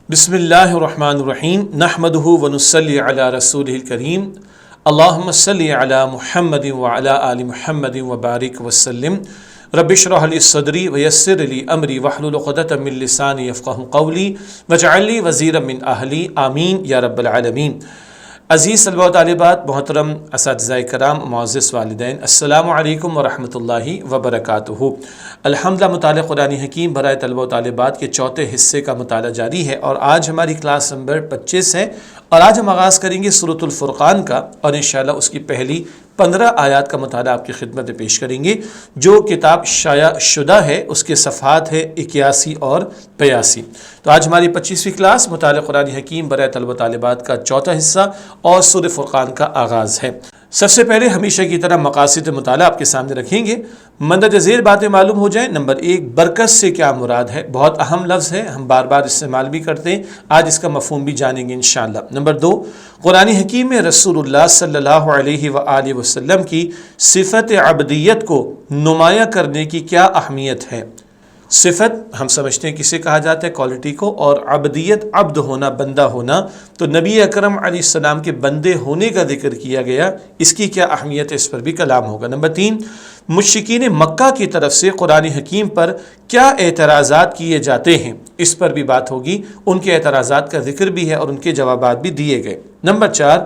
بسم اللہ الرحمن الرحیم نحمدہ ونصلی علی رسولہ الکریم اللہم صلی علی محمد وعلی آل محمد وبارک وسلم رب اشرح لی صدری ویسر لی امری واحلل عقدۃ من لسانی یفقہوا قولی واجعل لی وزیرا من اہلی آمین یا رب العالمین۔ عزیز طلبہ و طالبات، محترم اساتذہ کرام، معزز والدین، السلام علیکم ورحمۃ اللہ وبرکاتہ۔ الحمدللہ مطالعہ قرآن حکیم برائے طلبہ و طالبات کے چوتھے حصے کا مطالعہ جاری ہے اور آج ہماری کلاس نمبر 25 ہے اور آج ہم آغاز کریں گے سورۃ الفرقان کا اور انشاءاللہ اس کی پہلی 15 آیات کا مطالعہ آپ کی خدمت میں پیش کریں گے جو کتاب شائع شدہ ہے، اس کے صفحات ہے 81 اور 82۔ تو آج ہماری 25ویں کلاس مطالعہ قرآن حکیم برائے طلبہ و طالبات کا چوتھا حصہ اور سورۃ فرقان کا آغاز ہے۔ سب سے پہلے ہمیشہ کی طرح مقاصد مطالعہ آپ کے سامنے رکھیں گے، مندرجہ ذیل باتیں معلوم ہو جائیں۔ نمبر 1، برکت سے کیا مراد ہے؟ بہت اہم لفظ ہے، ہم بار بار استعمال بھی کرتے ہیں، آج اس کا مفہوم بھی جانیں گے انشاءاللہ۔ نمبر 2، قرآن حکیم میں رسول اللہ صلی اللہ علیہ وآلہ وسلم کی صفت عبدیت کو نمایاں کرنے کی کیا اہمیت ہے؟ صفت ہم سمجھتے ہیں کسے کہا جاتا ہے، کوالٹی کو، اور عبدیت عبد ہونا، بندہ ہونا، تو نبی اکرم علیہ السلام کے بندے ہونے کا ذکر کیا گیا، اس کی کیا اہمیت ہے، اس پر بھی کلام ہوگا۔ نمبر 3، مشرکین مکہ کی طرف سے قرآن حکیم پر کیا اعتراضات کیے جاتے ہیں، اس پر بھی بات ہوگی، ان کے اعتراضات کا ذکر بھی ہے اور ان کے جوابات بھی دیے گئے۔ نمبر 4،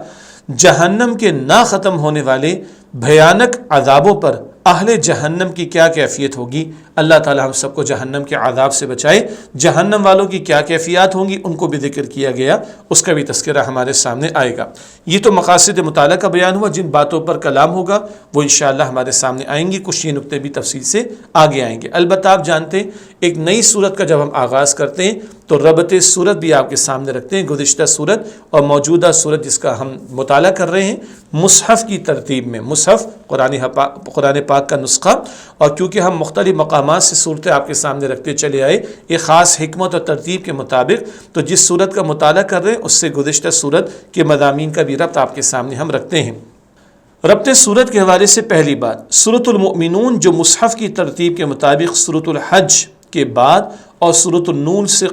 جہنم کے نہ ختم ہونے والے بھیانک عذابوں پر اہل جہنم کی کیا کیفیت ہوگی؟ اللہ تعالی ہم سب کو جہنم کے عذاب سے بچائے۔ جہنم والوں کی کیا کیفیات ہوں گی، ان کو بھی ذکر کیا گیا، اس کا بھی تذکرہ ہمارے سامنے آئے گا۔ یہ تو مقاصد مطالعہ کا بیان ہوا، جن باتوں پر کلام ہوگا وہ انشاءاللہ ہمارے سامنے آئیں گی، کچھ یہ نکتے بھی تفصیل سے آگے آئیں گے۔ البتہ آپ جانتے ہیں ایک نئی صورت کا جب ہم آغاز کرتے ہیں تو ربط صورت بھی آپ کے سامنے رکھتے ہیں، گزشتہ صورت اور موجودہ صورت جس کا ہم مطالعہ کر رہے ہیں مصحف کی ترتیب میں، مصحف قرآن پاک کا نسخہ، اور کیونکہ ہم مختلف مقامات سے صورتیں آپ کے سامنے رکھتے چلے آئے ایک خاص حکمت اور ترتیب کے مطابق، تو جس صورت کا مطالعہ کر رہے ہیں اس سے گزشتہ صورت کے مضامین کا بھی ربط آپ کے سامنے ہم رکھتے ہیں۔ ربط صورت کے حوالے سے پہلی بات، سورۃ المؤمنون جو مصحف کی ترتیب کے مطابق سورۃ الحج کے بعد اور سورۃ النور سے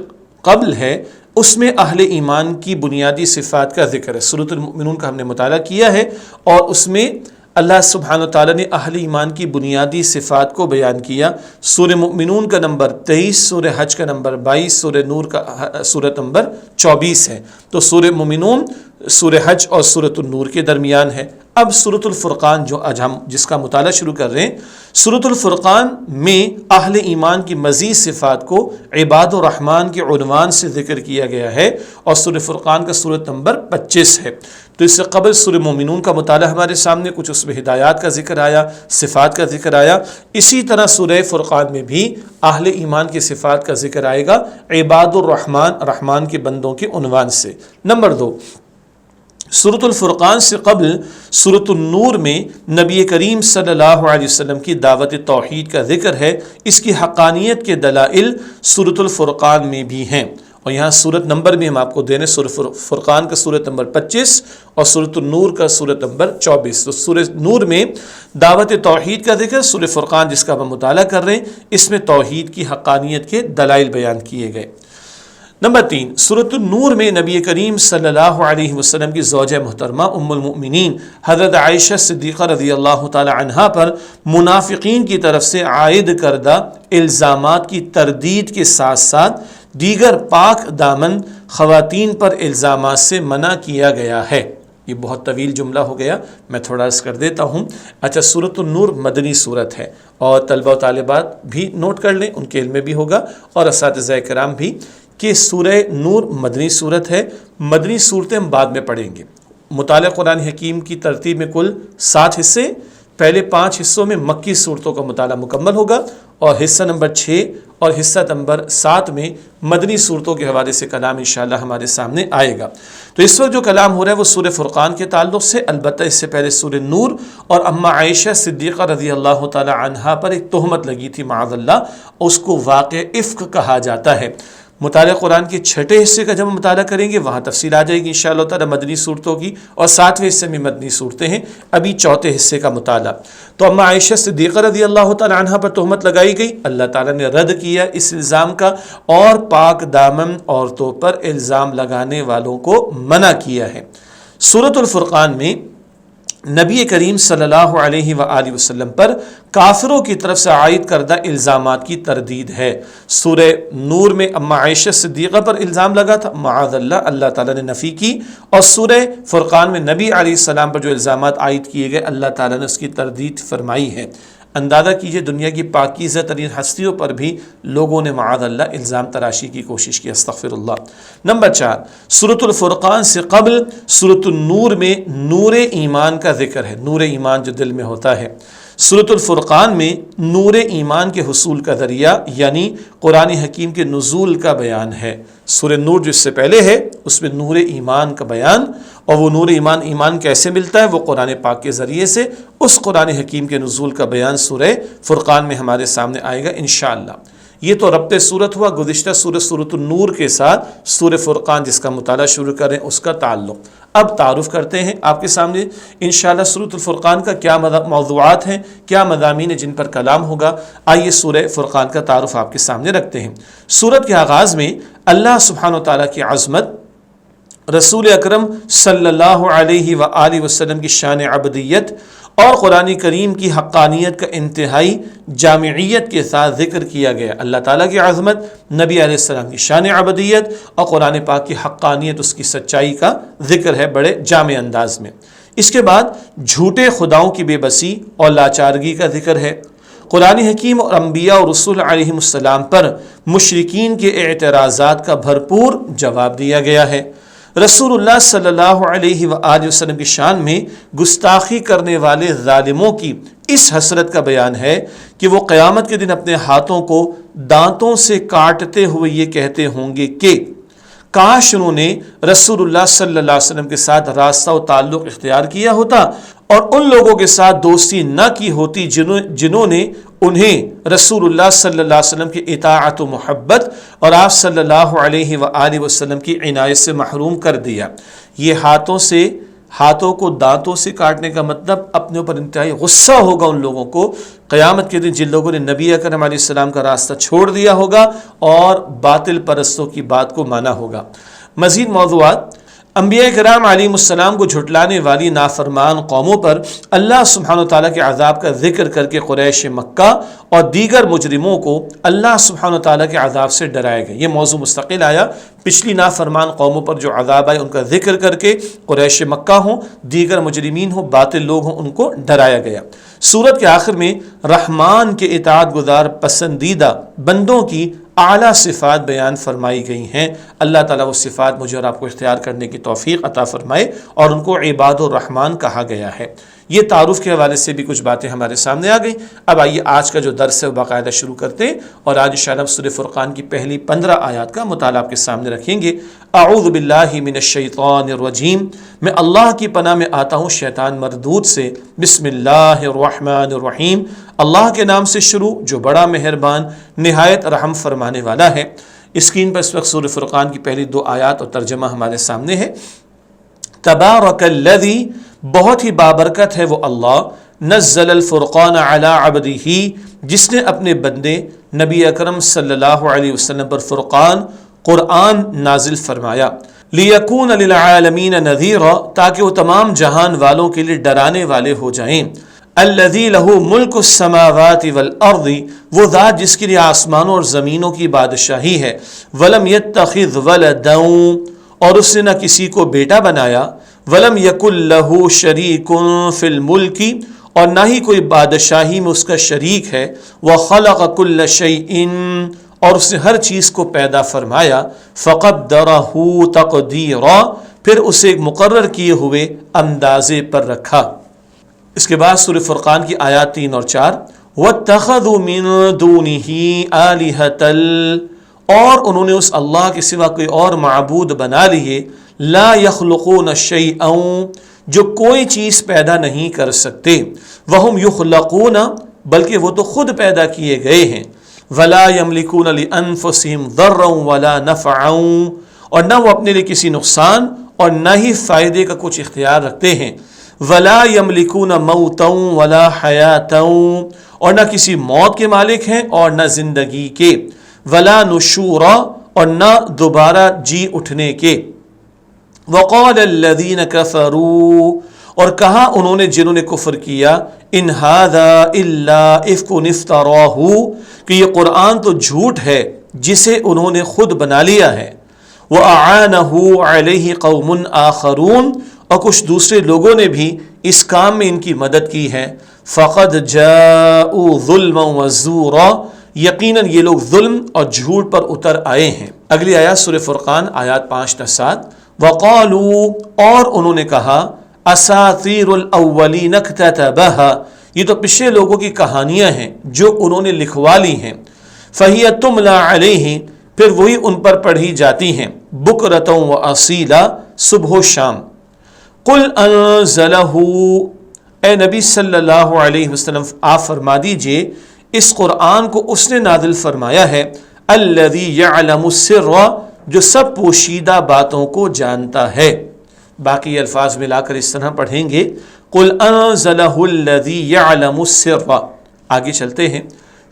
قبل ہے، اس میں اہل ایمان کی بنیادی صفات کا ذکر ہے۔ سورۃ المؤمنون کا ہم نے مطالعہ کیا ہے اور اس میں اللہ سبحانہ و تعالیٰ نے اہل ایمان کی بنیادی صفات کو بیان کیا۔ سورہ مؤمنون کا نمبر 23، سورہ حج کا نمبر 22، سورہ نور کا سورت نمبر 24 ہے۔ تو سورہ مؤمنون سورہ حج اور سورۃ النور کے درمیان ہے۔ اب سورۃ الفرقان جو آج ہم جس کا مطالعہ شروع کر رہے ہیں، سورۃ الفرقان میں اہل ایمان کی مزید صفات کو عباد الرحمن کے عنوان سے ذکر کیا گیا ہے اور سورہ فرقان کا سورت نمبر 25 ہے۔ تو اس سے قبل سورہ مومنون کا مطالعہ ہمارے سامنے، کچھ اس میں ہدایات کا ذکر آیا، صفات کا ذکر آیا، اسی طرح سورہ فرقان میں بھی اہل ایمان کی صفات کا ذکر آئے گا عباد الرحمن، رحمان کے بندوں کے عنوان سے۔ نمبر 2، سورۃ الفرقان سے قبل سورۃ النور میں نبی کریم صلی اللہ علیہ وسلم کی دعوت توحید کا ذکر ہے، اس کی حقانیت کے دلائل سورۃ الفرقان میں بھی ہیں، اور یہاں سورت نمبر بھی ہم آپ کو دے رہے ہیں، سورۃ فرقان کا سورت نمبر 25 اور سورۃ النور کا سورت نمبر 24۔ تو سورۃ نور میں دعوت توحید کا ذکر، سورۃ فرقان جس کا ہم مطالعہ کر رہے ہیں اس میں توحید کی حقانیت کے دلائل بیان کیے گئے۔ نمبر 3، سورۃ النور میں نبی کریم صلی اللہ علیہ وسلم کی زوجہ محترمہ ام المؤمنین حضرت عائشہ صدیقہ رضی اللہ تعالی عنہا پر منافقین کی طرف سے عائد کردہ الزامات کی تردید کے ساتھ ساتھ دیگر پاک دامن خواتین پر الزامات سے منع کیا گیا ہے۔ یہ بہت طویل جملہ ہو گیا، میں تھوڑا عرض کر دیتا ہوں۔ اچھا، سورۃ النور مدنی صورت ہے اور طلبہ و طالبات بھی نوٹ کر لیں، ان کے علم میں بھی ہوگا اور اساتذہ کرام بھی، کہ سورہ نور مدنی صورت ہے۔ مدنی صورتیں ہم بعد میں پڑھیں گے۔ مطالعہ قرآن حکیم کی ترتیب میں کل 7 حصے، پہلے 5 حصوں میں مکی صورتوں کا مطالعہ مکمل ہوگا اور حصہ نمبر 6 اور حصہ نمبر 7 میں مدنی صورتوں کے حوالے سے کلام انشاءاللہ ہمارے سامنے آئے گا۔ تو اس وقت جو کلام ہو رہا ہے وہ سورہ فرقان کے تعلق سے، البتہ اس سے پہلے سورہ نور اور اما عائشہ صدیقہ رضی اللہ تعالی عنہا پر ایک تہمت لگی تھی معاذ اللہ، اس کو واقع افک کہا جاتا ہے۔ مطالعہ قرآن کے چھٹے حصے کا جب ہم مطالعہ کریں گے وہاں تفصیل آ جائے گی انشاءاللہ تعالی مدنی صورتوں کی، اور 7ویں حصے میں مدنی صورتیں ہیں، ابھی چوتھے حصے کا مطالعہ۔ تو اما عائشہ صدیقہ رضی اللہ تعالی عنہ پر تہمت لگائی گئی، اللہ تعالیٰ نے رد کیا اس الزام کا، اور پاک دامن عورتوں پر الزام لگانے والوں کو منع کیا ہے۔ سورۃ الفرقان میں نبی کریم صلی اللہ علیہ وآلہ وسلم پر کافروں کی طرف سے عائد کردہ الزامات کی تردید ہے۔ سورہ نور میں اما عائشہ صدیقہ پر الزام لگا تھا، معاذ اللہ، اللہ تعالیٰ نے نفی کی، اور سورہ فرقان میں نبی علیہ السلام پر جو الزامات عائد کیے گئے اللہ تعالیٰ نے اس کی تردید فرمائی ہے۔ اندازہ کیجئے دنیا کی پاکیزہ ترین ہستیوں پر بھی لوگوں نے معاذ اللہ الزام تراشی کی کوشش کی، استغفر اللہ۔ نمبر 4، سورۃ الفرقان سے قبل سورۃ النور میں نور ایمان کا ذکر ہے، نور ایمان جو دل میں ہوتا ہے۔ سورۃ الفرقان میں نور ایمان کے حصول کا ذریعہ یعنی قرآن حکیم کے نزول کا بیان ہے۔ سورہ نور جو اس سے پہلے ہے اس میں نور ایمان کا بیان، اور وہ نور ایمان کیسے ملتا ہے؟ وہ قرآن پاک کے ذریعے سے، اس قرآن حکیم کے نزول کا بیان سورہ فرقان میں ہمارے سامنے آئے گا انشاءاللہ۔ یہ تو ربط صورت ہوا گزشتہ سورۃ النور کے ساتھ سورہ فرقان جس کا مطالعہ شروع کریں اس کا تعلق۔ اب تعارف کرتے ہیں آپ کے سامنے انشاءاللہ سورۃ الفرقان کا کیا موضوعات ہیں، کیا مضامین ہیں جن پر کلام ہوگا۔ آئیے سورہ فرقان کا تعارف آپ کے سامنے رکھتے ہیں۔ سورت کے آغاز میں اللہ سبحانہ و تعالیٰ کی عظمت، رسول اکرم صلی اللہ علیہ وآلہ وسلم کی شان عبدیت اور قرآن کریم کی حقانیت کا انتہائی جامعیت کے ساتھ ذکر کیا گیا۔ اللہ تعالیٰ کی عظمت، نبی علیہ السلام کی شان عبدیت اور قرآن پاک کی حقانیت، اس کی سچائی کا ذکر ہے بڑے جامع انداز میں۔ اس کے بعد جھوٹے خداؤں کی بے بسی اور لاچارگی کا ذکر ہے۔ قرآن حکیم اور انبیاء اور رسول علیہ السلام پر مشرکین کے اعتراضات کا بھرپور جواب دیا گیا ہے۔ رسول اللہ صلی اللہ علیہ وآلہ وسلم کی شان میں گستاخی کرنے والے ظالموں کی اس حسرت کا بیان ہے کہ وہ قیامت کے دن اپنے ہاتھوں کو دانتوں سے کاٹتے ہوئے یہ کہتے ہوں گے کہ کاش انہوں نے رسول اللہ صلی اللہ علیہ وسلم کے ساتھ راستہ و تعلق اختیار کیا ہوتا اور ان لوگوں کے ساتھ دوستی نہ کی ہوتی جنہوں نے انہیں رسول اللہ صلی اللہ علیہ وسلم کی اطاعت و محبت اور آپ صلی اللہ علیہ وآلہ وسلم کی عنایت سے محروم کر دیا۔ یہ ہاتھوں کو دانتوں سے کاٹنے کا مطلب اپنے اوپر انتہائی غصہ ہوگا ان لوگوں کو قیامت کے دن جن لوگوں نے نبی اکرم علیہ السلام کا راستہ چھوڑ دیا ہوگا اور باطل پرستوں کی بات کو مانا ہوگا۔ مزید موضوعات: انبیاء کرام علیہ السلام کو جھٹلانے والی نافرمان قوموں پر اللہ سبحانہ وتعالیٰ کے عذاب کا ذکر کر کے قریش مکہ اور دیگر مجرموں کو اللہ سبحانہ وتعالیٰ کے عذاب سے ڈرایا گیا۔ یہ موضوع مستقل آیا، پچھلی نافرمان قوموں پر جو عذاب آئے ان کا ذکر کر کے قریش مکہ ہوں، دیگر مجرمین ہوں، باطل لوگ ہوں، ان کو ڈرایا گیا۔ سورت کے آخر میں رحمان کے اطاعت گزار پسندیدہ بندوں کی اعلیٰ صفات بیان فرمائی گئی ہیں۔ اللہ تعالیٰ وہ صفات مجھے اور آپ کو اختیار کرنے کی توفیق عطا فرمائے، اور ان کو عباد الرحمن کہا گیا ہے۔ یہ تعارف کے حوالے سے بھی کچھ باتیں ہمارے سامنے آ گئی۔ اب آئیے آج کا جو درس ہے وہ باقاعدہ شروع کرتے ہیں، اور آج انشاءاللہ سورہ فرقان کی پہلی 15 آیات کا مطالعہ آپ کے سامنے رکھیں گے۔ اعوذ باللہ من الشیطان الرجیم، میں اللہ کی پناہ میں آتا ہوں شیطان مردود سے۔ بسم اللہ الرحمن الرحیم، اللہ کے نام سے شروع جو بڑا مہربان نہایت رحم فرمانے والا ہے۔ اسکرین پر اس وقت سورہ فرقان کی پہلی 2 آیات اور ترجمہ ہمارے سامنے ہے۔ تبارک الذی، بہت ہی بابرکت ہے وہ اللہ، نزل الفرقان علی عبدہ، جس نے اپنے بندے نبی اکرم صلی اللہ علیہ وسلم پر فرقان قرآن نازل فرمایا۔ لیکون للعالمین نذیرا، تاکہ وہ تمام جہان والوں کے لیے ڈرانے والے ہو جائیں۔ الذی لہ ملک السماوات والارض، وہ ذات جس کے لیے آسمانوں اور زمینوں کی بادشاہی ہے۔ ولم یتخذ ولدا، اور اس نے نہ کسی کو بیٹا بنایا۔ ولم یکن لہ شریک فی الملک، اور نہ ہی کوئی بادشاہی میں اس کا شریک ہے۔ وخلق کل شیء، اور اس نے ہر چیز کو پیدا فرمایا۔ فقدرہ تقدیرا، پھر اسے ایک مقرر کیے ہوئے اندازے پر رکھا۔ اس کے بعد سورہ فرقان کی آیات 3 اور 4، وَاتَّخَذُوا مِن دُونِهِ آلِهَةً، اور انہوں نے اس اللہ کے سوا کوئی اور معبود بنا لیے۔ لا يخلقون شيئا، جو کوئی چیز پیدا نہیں کر سکتے۔ وہم یخلقون، بلکہ وہ تو خود پیدا کیے گئے ہیں۔ ولا یملکون لانفسہم ضرا ولا نفعا، اور نہ وہ اپنے لیے کسی نقصان اور نہ ہی فائدے کا کچھ اختیار رکھتے ہیں، ولا یملکون موتا ولا حیاتا، اور نہ کسی موت کے مالک ہیں اور نہ زندگی کے، ولا نشورا، اور نہ دوبارہ جی اٹھنے کے۔ وقال الذین کفروا، اور کہا انہوں نے جنہوں نے کفر کیا، ان ھذا الا افک افتراہ، کہ یہ قرآن تو جھوٹ ہے جسے انہوں نے خود بنا لیا ہے، وَأَعَانَهُ عَلَيْهِ قَوْمٌ آخَرُونَ، اور کچھ دوسرے لوگوں نے بھی اس کام میں ان کی مدد کی ہے، فَقَدْ جَاءُوا ظُلْمًا وَزُورًا، یقیناً یہ لوگ ظلم اور جھوٹ پر اتر آئے ہیں۔ اگلی آیات سورہ فرقان آیات 5 تا 7، وَقَالُوا، اور انہوں نے کہا، أَسَاطِيرُ الْأَوَّلِينَ اكْتَتَبَهَا، یہ تو پچھلے لوگوں کی کہانیاں ہیں جو انہوں نے لکھوا لی ہیں، فَهِيَ تُمْلَى عَلَيْهِ، پھر وہی ان پر پڑھی جاتی ہیں، بُكْرَةً وَأَصِيلًا، صبح و شام۔ قُلْ أَنزَلَهُ، اے نبی صلی اللہ علیہ وسلم آپ فرما دیجئے اس قرآن کو اس نے نازل فرمایا ہے، الذی یعلم السر، جو سب پوشیدہ باتوں کو جانتا ہے۔ باقی الفاظ ملا کر اس طرح پڑھیں گے، قُلْ أَنزَلَهُ الَّذِي يَعْلَمُ السِّرَّ، آگے چلتے ہیں،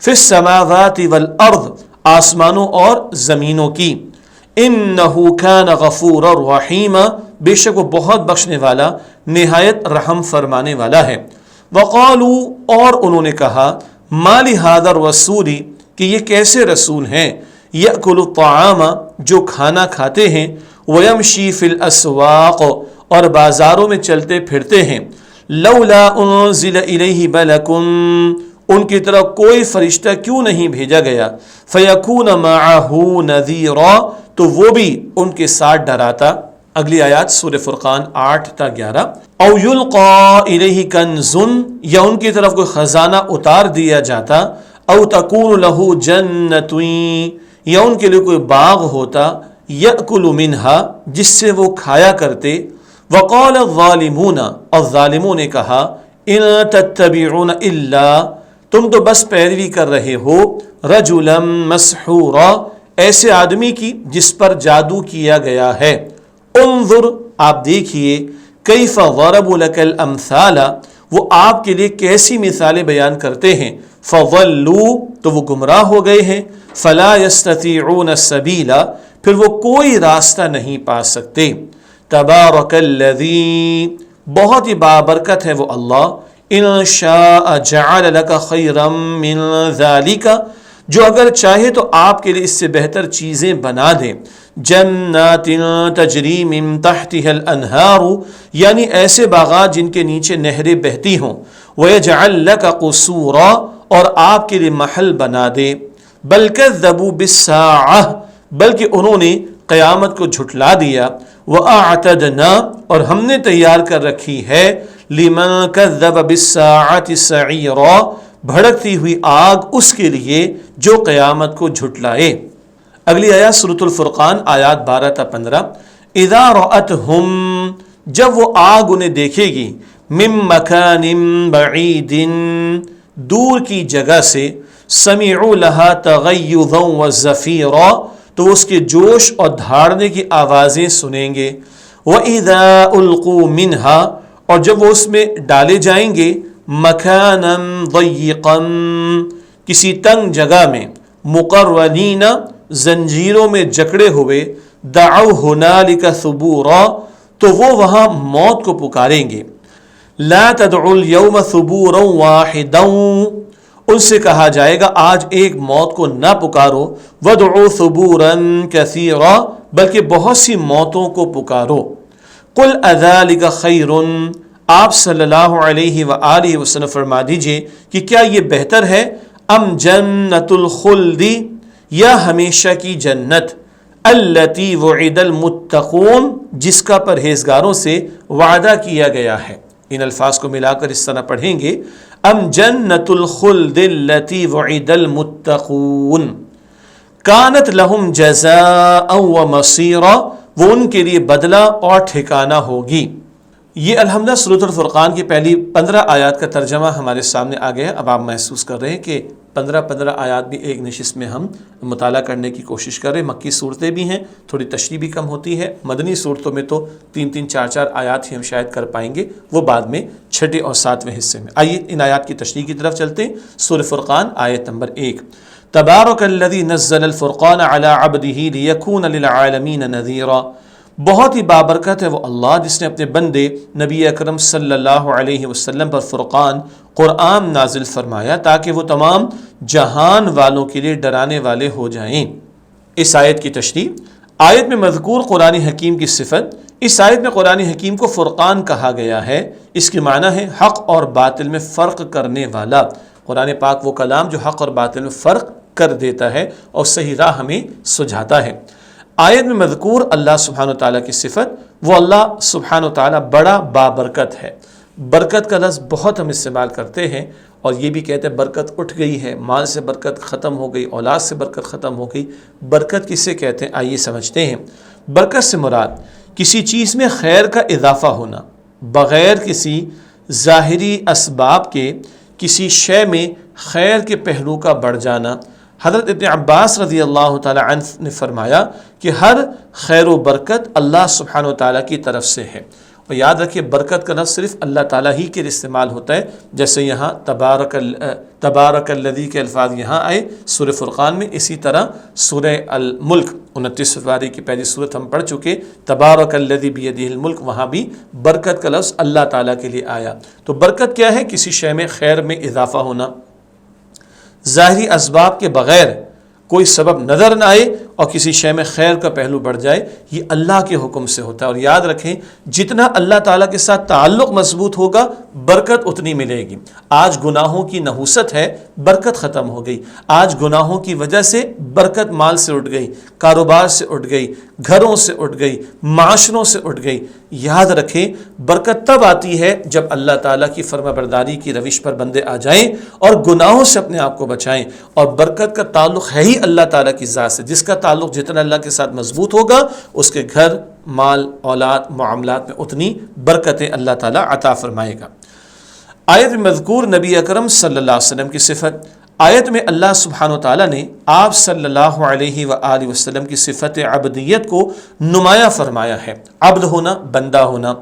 فِي السَّمَاوَاتِ وَالْأَرْضِ، آسمانوں اور زمینوں کی، إِنَّهُ كَانَ غَفُورًا رَحِيمًا، بے شک وہ بہت بخشنے والا نہایت رحم فرمانے والا ہے۔ وَقَالُوا، اور انہوں نے کہا، مَا لِهَذَا الرَّسُولِ، کہ یہ کیسے رسول ہیں، يَأْكُلُ الطَّعَامَ، جو کھانا کھاتے ہیں، وَيَمْشِي فِي الْأَسْوَاقِ، اور بازاروں میں چلتے پھرتے ہیں، لَوْلَا أُنزِلَ إِلَيْهِ مَلَكٌ، ان کی طرف کوئی فرشتہ کیوں نہیں بھیجا گیا، فَيَكُونَ مَعَهُ نَذِيرًا، تو وہ بھی ان کے ساتھ ڈراتا۔ اگلی آیات سورہ فرقان 8 تا 11، او یلقا الیہ کنز، یا ان کی طرف کوئی خزانہ اتار دیا جاتا، او تکون لہ جنۃ، یا ان کے لیے کوئی باغ ہوتا، یأکل منہا، جس سے وہ کھایا کرتے۔ وقال الظالمون، اور ظالموں نے کہا، ان تتبعون الا، تم تو بس پیروی کر رہے ہو، رجلا مسحورا، ایسے آدمی کی جس پر جادو کیا گیا ہے۔ انظر، آپ دیکھیے، کیف ضربوا لک الامثال، وہ آپ کے لیے کیسی مثالیں بیان کرتے ہیں، فضلوا، تو وہ گمراہ ہو گئے ہیں، فلا یستطیعون السبیلا، پھر وہ کوئی راستہ نہیں پا سکتے۔ تبارک الذی، بہت ہی بابرکت ہے وہ اللہ، ان شاء جعل لک خیرا من ذالک، جو اگر چاہے تو آپ کے لیے اس سے بہتر چیزیں بنا دے، جنات تجری من تحتها الانہار، یعنی ایسے باغات جن کے نیچے نہریں بہتی ہوں، ویجعل لک قصورا، اور آپ کے لیے محل بنا دے، بل کذبوا بالساعہ، بلکہ انہوں نے قیامت کو جھٹلا دیا، وَأَعْتَدْنَا، اور ہم نے تیار کر رکھی ہے، لِمَنْ كَذَّبَ بِالسَّاعَةِ سَعِيرًا، بھڑکتی ہوئی آگ اس کے لیے جو قیامت کو جھٹلائے۔ اگلی آیات سورۃ الفرقان آیات 12 تا 15، اِذَا رَأَتْهُمْ، جب وہ آگ انہیں دیکھے گی، مِن مَكَانٍ بَعِيدٍ، دور کی جگہ سے، سَمِعُوا لَهَا تَغَيُّظًا وَزَفِيرًا، تو اس کے جوش اور دھاڑنے کی آوازیں سنیں گے، وَإِذَا أُلْقُوا مِنْهَا، اور جب وہ اس میں ڈالے جائیں گے، مَكَانًا ضَيِّقًا، کسی تنگ جگہ میں، مُقَرَّنِينَ، زنجیروں میں جکڑے ہوئے، دعوا هنالک ثبورا، تو وہ وہاں موت کو پکاریں گے، لا تدعوا اليوم ثبورا واحدا، ان سے کہا جائے گا آج ایک موت کو نہ پکارو، وادعوا ثبورا کثیرا، بلکہ بہت سی موتوں کو پکارو۔ قل اذالک خیر، آپ صلی اللہ علیہ وآلہ وسلم فرما دیجئے کہ کیا یہ بہتر ہے، ام جنت الخلد، یا ہمیشہ کی جنت، التی وعد المتقون، جس کا پرہیزگاروں سے وعدہ کیا گیا ہے۔ ان الفاظ کو ملا کر اس طرح پڑھیں گے، ام جنت الخلد التی وعد المتقون، کانت لہم جزاء ومصیرا، وہ ان کے لیے بدلہ اور ٹھکانہ ہوگی۔ یہ الحمدہ سورۃ الفرقان کی پہلی 15 آیات کا ترجمہ ہمارے سامنے آ گیا۔ اب آپ محسوس کر رہے ہیں کہ 15 آیات بھی ایک نشست میں ہم مطالعہ کرنے کی کوشش کریں۔ مکی صورتیں بھی ہیں، تھوڑی تشریح بھی کم ہوتی ہے، مدنی صورتوں میں تو 3 4 آیات ہی ہم شاید کر پائیں گے، وہ بعد میں 6 اور 7ویں حصے میں۔ آئیے ان آیات کی تشریح کی طرف چلتے ہیں۔ سورہ فرقان آیت نمبر 1، تبارک الذی نزل الفرقان علی عبدہ لیکون للعالمین نذیرا، بہت ہی بابرکت ہے وہ اللہ جس نے اپنے بندے نبی اکرم صلی اللہ علیہ وسلم پر فرقان قرآن نازل فرمایا تاکہ وہ تمام جہان والوں کے لیے ڈرانے والے ہو جائیں۔ اس آیت کی تشریح، آیت میں مذکور قرآن حکیم کی صفت، اس آیت میں قرآن حکیم کو فرقان کہا گیا ہے، اس کی معنی ہے حق اور باطل میں فرق کرنے والا۔ قرآن پاک وہ کلام جو حق اور باطل میں فرق کر دیتا ہے اور صحیح راہ ہمیں سجھاتا ہے۔ آیت میں مذکور اللہ سبحانہ وتعالیٰ کی صفت، وہ اللہ سبحانہ وتعالیٰ بڑا بابرکت ہے۔ برکت کا لفظ بہت ہم استعمال کرتے ہیں اور یہ بھی کہتے ہیں برکت اٹھ گئی ہے، مال سے برکت ختم ہو گئی، اولاد سے برکت ختم ہو گئی۔ برکت کسے کہتے ہیں آئیے سمجھتے ہیں۔ برکت سے مراد کسی چیز میں خیر کا اضافہ ہونا، بغیر کسی ظاہری اسباب کے کسی شے میں خیر کے پہلو کا بڑھ جانا۔ حضرت ابن عباس رضی اللہ تعالی عنہ نے فرمایا کہ ہر خیر و برکت اللہ سبحانہ وتعالیٰ کی طرف سے ہے۔ اور یاد رکھیے برکت کا لفظ صرف اللہ تعالیٰ ہی کے لیے استعمال ہوتا ہے، جیسے یہاں تبارک الذی کے الفاظ یہاں آئے سورہ فرقان میں، اسی طرح سورہ الملک 29 پارے کی پہلی صورت ہم پڑھ چکے، تبارک الذی بیدہ الملک، وہاں بھی برکت کا لفظ اللہ تعالیٰ کے لیے آیا۔ تو برکت کیا ہے؟ کسی شے میں خیر میں اضافہ ہونا، ظاہری اسباب کے بغیر کوئی سبب نظر نہ آئے اور کسی شے میں خیر کا پہلو بڑھ جائے، یہ اللہ کے حکم سے ہوتا ہے۔ اور یاد رکھیں جتنا اللہ تعالیٰ کے ساتھ تعلق مضبوط ہوگا برکت اتنی ملے گی۔ آج گناہوں کی نحوست ہے، برکت ختم ہو گئی۔ آج گناہوں کی وجہ سے برکت مال سے اٹھ گئی، کاروبار سے اٹھ گئی، گھروں سے اٹھ گئی، معاشروں سے اٹھ گئی۔ یاد رکھیں برکت تب آتی ہے جب اللہ تعالیٰ کی فرما برداری کی روش پر بندے آ جائیں اور گناہوں سے اپنے آپ کو بچائیں۔ اور برکت کا تعلق ہے ہی اللہ تعالیٰ کی ذات سے، جس کا تعلق جتنا اللہ کے ساتھ مضبوط ہوگا اس کے گھر، مال، اولاد، معاملات میں اتنی برکتیں اللہ تعالیٰ عطا فرمائے گا۔ آیت میں مذکور نبی اکرم صلی اللہ علیہ وسلم کی صفت، آیت میں اللہ سبحانہ وتعالیٰ نے آپ صلی اللہ علیہ وآلہ وسلم کی صفت عبدیت کو نمایاں فرمایا ہے۔ عبد ہونا، بندہ ہونا۔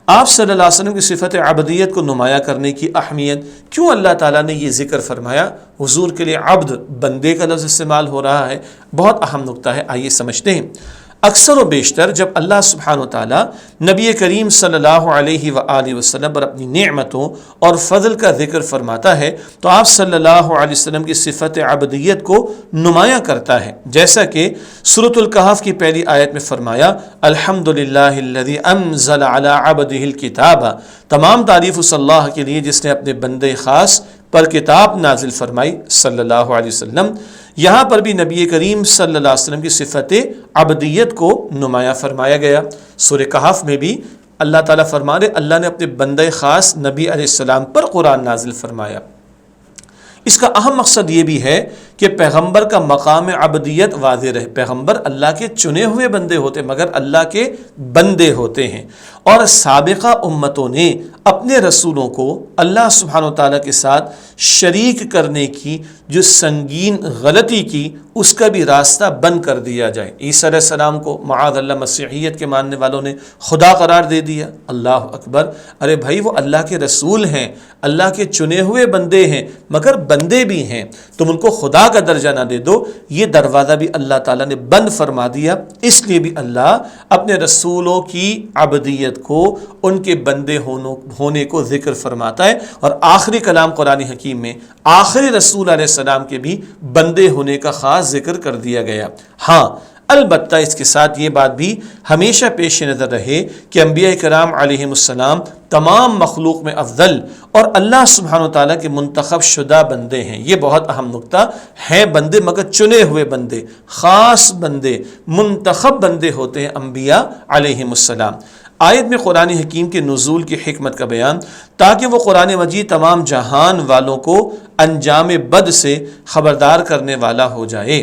آپ صلی اللہ علیہ وسلم کی صفت عبدیت کو نمایاں کرنے کی اہمیت کیوں اللہ تعالیٰ نے یہ ذکر فرمایا؟ حضور کے لیے عبد، بندے کا لفظ استعمال ہو رہا ہے، بہت اہم نقطہ ہے، آئیے سمجھتے ہیں۔ اکثر و بیشتر جب اللہ سبحانہ وتعالیٰ نبی کریم صلی اللہ علیہ وآلہ وسلم پر اپنی نعمتوں اور فضل کا ذکر فرماتا ہے تو آپ صلی اللہ علیہ وسلم کی صفت عبدیت کو نمایاں کرتا ہے، جیسا کہ سورۃ الکہف کی پہلی آیت میں فرمایا، الحمدللہ الذی انزل علی عبدہ الکتاب، تمام تعریف اس اللہ کے لیے جس نے اپنے بندے خاص پر کتاب نازل فرمائی صلی اللہ علیہ وسلم۔ یہاں پر بھی نبی کریم صلی اللہ علیہ وسلم کی صفت عبدیت کو نمایاں فرمایا گیا۔ سورہ کہف میں بھی اللہ تعالیٰ فرما رہے اللہ نے اپنے بندے خاص نبی علیہ السلام پر قرآن نازل فرمایا۔ اس کا اہم مقصد یہ بھی ہے کہ پیغمبر کا مقام عبدیت واضح رہے۔ پیغمبر اللہ کے چنے ہوئے بندے ہوتے مگر اللہ کے بندے ہوتے ہیں، اور سابقہ امتوں نے اپنے رسولوں کو اللہ سبحانہ وتعالیٰ کے ساتھ شریک کرنے کی جو سنگین غلطی کی اس کا بھی راستہ بند کر دیا جائے۔ عیسیٰ علیہ السلام کو معاذ اللہ مسیحیت کے ماننے والوں نے خدا قرار دے دیا۔ اللہ اکبر، ارے بھائی وہ اللہ کے رسول ہیں، اللہ کے چنے ہوئے بندے ہیں مگر بندے بھی ہیں، تم ان کو خدا کا درجہ نہ دے دو۔ یہ دروازہ بھی اللہ تعالیٰ نے بند فرما دیا۔ اس لیے بھی اللہ اپنے رسولوں کی عبدیت کو، ان کے بندے ہونے کو ذکر فرماتا ہے، اور آخری کلام قرآن حکیم میں آخری رسول علیہ السلام کے بھی بندے ہونے کا خاص ذکر کر دیا گیا۔ ہاں البتہ اس کے ساتھ یہ بات بھی ہمیشہ پیش نظر رہے کہ انبیاء کرام علیہم السلام تمام مخلوق میں افضل اور اللہ سبحانہ وتعالیٰ کے منتخب شدہ بندے ہیں۔ یہ بہت اہم نقطہ ہے، بندے مگر چنے ہوئے بندے، خاص بندے، منتخب بندے ہوتے ہیں انبیاء علیہم السلام۔ آیت میں قرآن حکیم کے نزول کی حکمت کا بیان تاکہ وہ قرآن مجید تمام جہان والوں کو انجام بد سے خبردار کرنے والا ہو جائے۔